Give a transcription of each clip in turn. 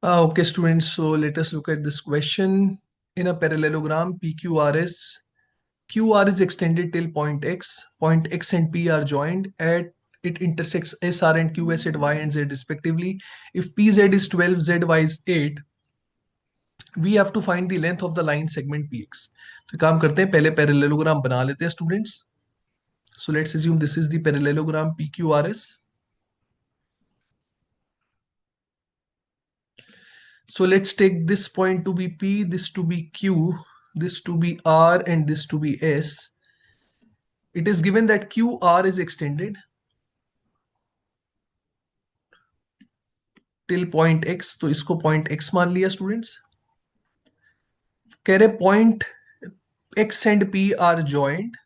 Okay, students, so let us look at this question. In a parallelogram PQRS, QR is extended till point X and P are joined at it intersects SR and QS at Y and Z respectively. If PZ is 12, ZY is 8, we have to find the length of the line segment PX. तो काम करते हैं, पहले parallelogram बना लेते हैं students. So let's assume this is the parallelogram PQRS. So let's take this point to be P, this to be Q, this to be R, and this to be S. It is given that QR is extended till point X. तो इसको point X मान लिया students. कह रहे point X and P are joined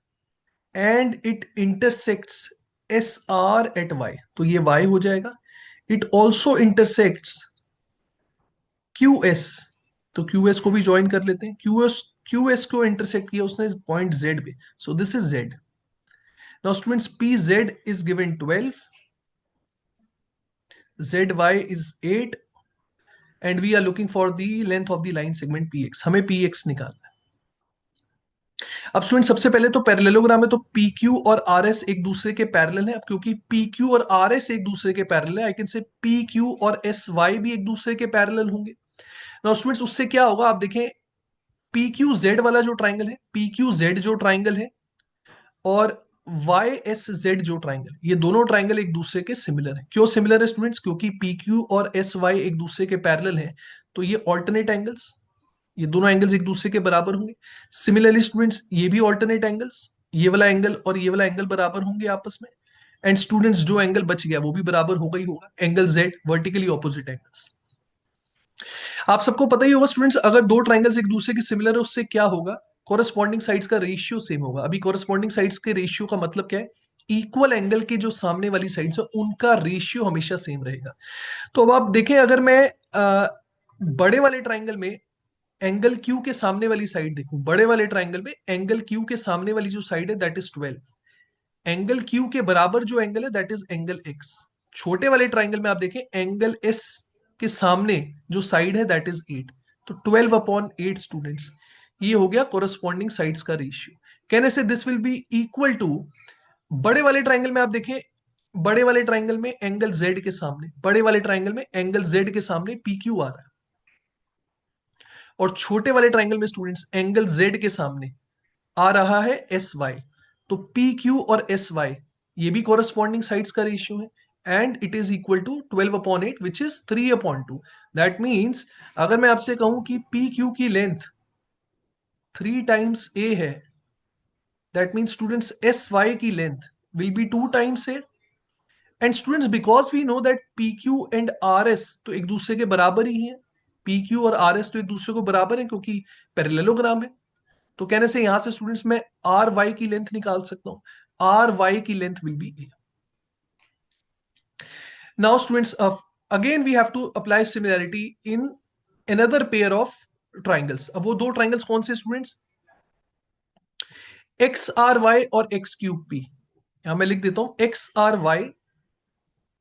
and it intersects SR at Y. तो ये Y हो जाएगा. It also intersects QS. तो QS को भी ज्वाइन कर लेते हैं. QS को इंटरसेक्ट किया उसने पॉइंट Z पे. So this is Z. Now students, PZ is given 12, ZY is 8, and we are looking for the length of the line segment PX. हमें PX निकालना है. अब स्टूडेंट सबसे पहले तो पैरेललोग्राम में तो PQ और RS एक दूसरे के पैरेलल है. अब क्योंकि PQ और RS एक दूसरे के पैरेलल है, आई कैन से PQ और SY भी एक दूसरे के पैरेलल होंगे. नाउ स्टूडेंट्स उससे क्या होगा, आप देखें PQZ वाला जो ट्राइंगल है, PQZ जो ट्राइंगल है, और वाई एस जेड जो ट्राइंगल, ये दोनों ट्राइंगल एक दूसरे के सिमिलर हैं. क्यों सिमिलर है स्टूडेंट्स? क्योंकि पी क्यू और एस वाई एक दूसरे के पैरेलल हैं. तो ये ऑल्टरनेट एंगल्स, ये दोनों एंगल्स एक दूसरे के बराबर होंगे. सिमिलरली स्टूडेंट्स ये भी ऑल्टरनेट एंगल्स, ये वाला एंगल और ये वाला एंगल बराबर होंगे आपस में. एंड स्टूडेंट्स जो एंगल बच गया वो भी बराबर होगा ही होगा, angle Z, vertically opposite angles. आप सबको पता ही होगा स्टूडेंट्स, अगर दो ट्राइंगल्स एक दूसरे के सिमिलर है उससे क्या होगा, कोरस्पॉन्डिंग साइड्स का रेशियो सेम होगा. अभी कोरस्पॉन्डिंग साइड्स के रेशियो का मतलब क्या है? इक्वल एंगल के जो सामने वाली साइड्स है उनका रेशियो हमेशा सेम रहेगा. तो अब आप देखें, अगर मैं बड़े वाले ट्राइंगल में एंगल क्यू के सामने वाली साइड देखूं, बड़े वाले ट्राइंगल में एंगल क्यू के सामने वाली जो साइड है दैट इज 12, एंगल क्यू के बराबर जो एंगल है दैट इज एंगल एक्स. छोटे वाले ट्राइंगल में आप देखें एंगल एस के सामने जो साइड है दैट इज 8. तो 12/8 स्टूडेंट्स, ये हो गया कोरस्पॉन्डिंग साइड्स का रेशियो. कहने से this will be equal to, बड़े वाले ट्राइंगल में आप देखें, बड़े वाले ट्राइंगल में एंगल जेड के सामने, बड़े वाले ट्राइंगल में एंगल जेड के सामने पी क्यू आ रहा है, और छोटे वाले ट्राइंगल में स्टूडेंट्स एंगल जेड के सामने आ रहा है एस वाई. तो पी क्यू और एस वाई ये भी कोरस्पॉन्डिंग साइड्स का रेशियो है, and it is equal to 12/8 which is 3/2. That means अगर मैं आपसे कहूं कि पी क्यू की लेंथ 3 टाइम्स ए है, that means students S Y की length will be 2 times A. And students because we know that P Q and R S तो एक दूसरे के बराबर ही है, पी क्यू और आर एस तो एक दूसरे को बराबर है क्योंकि पैरेललोग्राम है. तो कहने से यहां से स्टूडेंट्स मैं आर वाई की लेंथ निकाल सकता हूं. आर वाई की length will be A. Now students again we have to apply similarity in another pair of triangles. अब वो दो ट्राइंगल्स कौन से स्टूडेंट्स? एक्स आर वाई और एक्स क्यूब पी. यहां मैं लिख देता हूं X R Y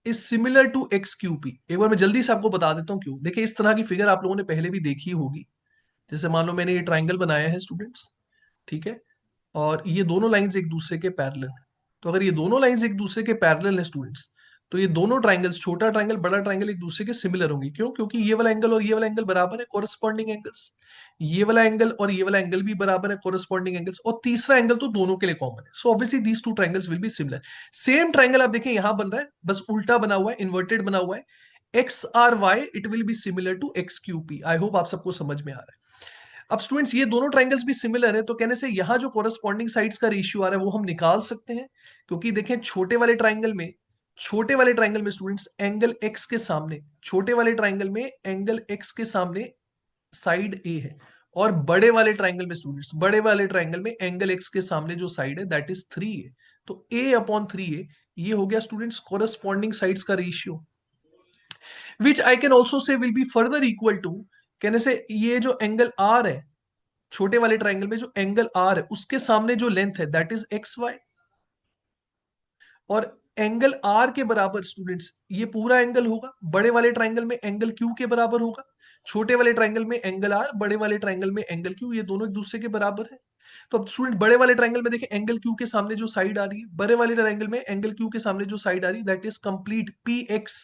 is similar to X Q P. एक बार मैं जल्दी से आपको बता देता हूं क्यों. देखिए इस तरह की फिगर आप लोगों ने पहले भी देखी होगी. जैसे मान लो मैंने ये ट्राइंगल बनाया है स्टूडेंट्स, ठीक है, और ये दोनों लाइंस एक दूसरे के पैरेलल हैं. तो अगर ये दोनों लाइंस एक दूसरे के पैरेलल हैं स्टूडेंट्स, तो ये दोनों ट्राइंगल्स, छोटा ट्राइंगल बड़ा ट्राइंगल, एक दूसरे के सिमिलर होंगे. क्यों? क्योंकि ये वाला एंगल और ये वाला एंगल बराबर है, कोरस्पॉन्डिंग एंगल्स. ये वाला एंगल और ये वाला एंगल भी बराबर है, कोरस्पॉन्डिंग एंगल्स. और तीसरा एंगल तो दोनों के लिए कॉमन है. So obviously these two triangles will be similar. Same triangle आप देखें यहां बन रहा है, बस उल्टा बना हुआ है, इन्वर्टेड बना हुआ है. X R Y it will be similar to X Q P. I hope आप सबको समझ में आ रहा है. अब स्टूडेंट्स ये दोनों ट्राइंगल्स भी सिमिलर है, तो कहने से यहां जो कोरस्पॉन्डिंग साइड्स का रेशियो आ रहा है वो हम निकाल सकते हैं. क्योंकि देखें छोटे वाले ट्राइंगल में स्टूडेंट्स एंगल एक्स के सामने, छोटे वाले ट्राइंगल में एंगल एक्स के सामने साइड ए है, और बड़े वाले ट्राइंगल में स्टूडेंट्स, बड़े वाले ट्राइंगल में एंगल एक्स के सामने जो साइड है दैट इज 3 है. तो A/3 ये हो गया स्टूडेंट्स कोरस्पॉन्डिंग साइड्स का ratio, which I can also say will be further equal to. कहने से ये जो एंगल आर है, छोटे वाले ट्राइंगल में जो एंगल आर है उसके सामने जो लेंथ है दैट इज एक्स वाई, और एंगल आर के बराबर स्टूडेंट्स ये पूरा एंगल होगा, बड़े वाले ट्राइंगल में एंगल क्यू के बराबर होगा, छोटे वाले ट्राइंगल में एंगल आर, बड़े वाले ट्राइंगल में एंगल क्यू, ये दोनों एक दूसरे के बराबर है। तो अब स्टूडेंट बड़े वाले ट्राइंगल में देखें, एंगल क्यू के सामने जो साइड आ रही है, बड़े वाले ट्राइंगल में एंगल क्यू के सामने जो साइड आ रही है, that is complete P X.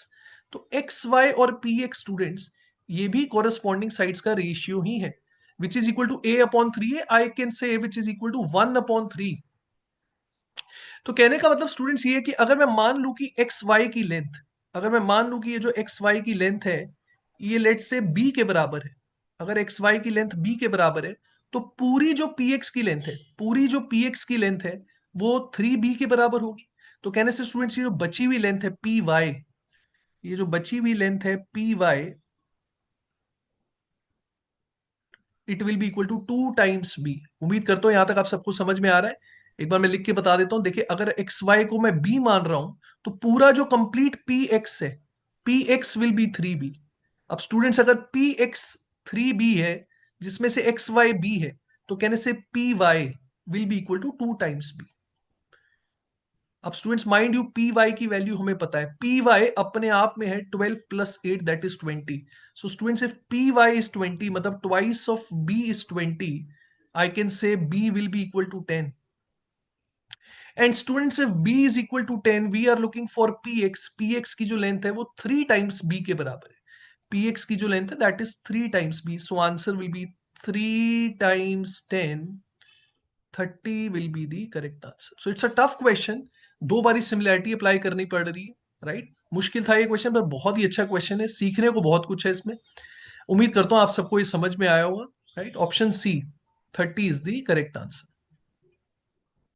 तो एक्स वाई और पी एक्स स्टूडेंट्स ये भी कॉरेस्पॉन्डिंग साइड्स का रेशियो ही है, which is equal to A upon three है, आई कैन से विच इज इक्वल टू 1/3। तो कहने का मतलब स्टूडेंट्स ये है कि अगर मैं मान लूं कि एक्स वाई की लेंथ, अगर मैं मान लूं कि ये जो एक्स वाई की लेंथ है ये लेट से बी के बराबर है, अगर एक्स वाई की लेंथ बी के बराबर है, तो पूरी जो पी एक्स की लेंथ है, पूरी जो पी एक्स की लेंथ है वो 3b के बराबर होगी। तो कहने से स्टूडेंट्स ये जो बची हुई लेंथ है पी वाई, ये जो बची हुई लेंथ है P Y, it will be equal to 2 times B. उम्मीद करता हूं यहां तक आप सबको समझ में आ रहा है। एक बार मैं लिख के बता देता हूं, देखिए अगर एक्स वाई को मैं बी मान रहा हूं तो पूरा जो कंप्लीट पी एक्स है, P x will be 3b। अब स्टूडेंट्स अगर पी एक्स 3b है जिसमें से एक्स वाई बी है, तो कहने से P Y will be equal to 2 times B. अब students mind you P Y की वैल्यू हमें पता है, पी वाई अपने आप में है 12 + 8 that is 20। So students if P Y is 20 मतलब twice of B is 20, I can say B will be equal to 10। And students if B is equal to 10 we are looking for P X, P X की जो length है वो 3 times B के बराबर है, P X की जो length है that is 3 times B. So answer will be 3 × 10, 30 will be the correct answer. So it's a tough question, दो बारी सिमिलैरिटी अप्लाई करनी पड़ रही है, राइट। मुश्किल था ये क्वेश्चन पर बहुत ही अच्छा क्वेश्चन है, सीखने को बहुत कुछ है इसमें। उम्मीद करता हूं आप सबको ये समझ में आया होगा, right. Option C 30 is the correct answer.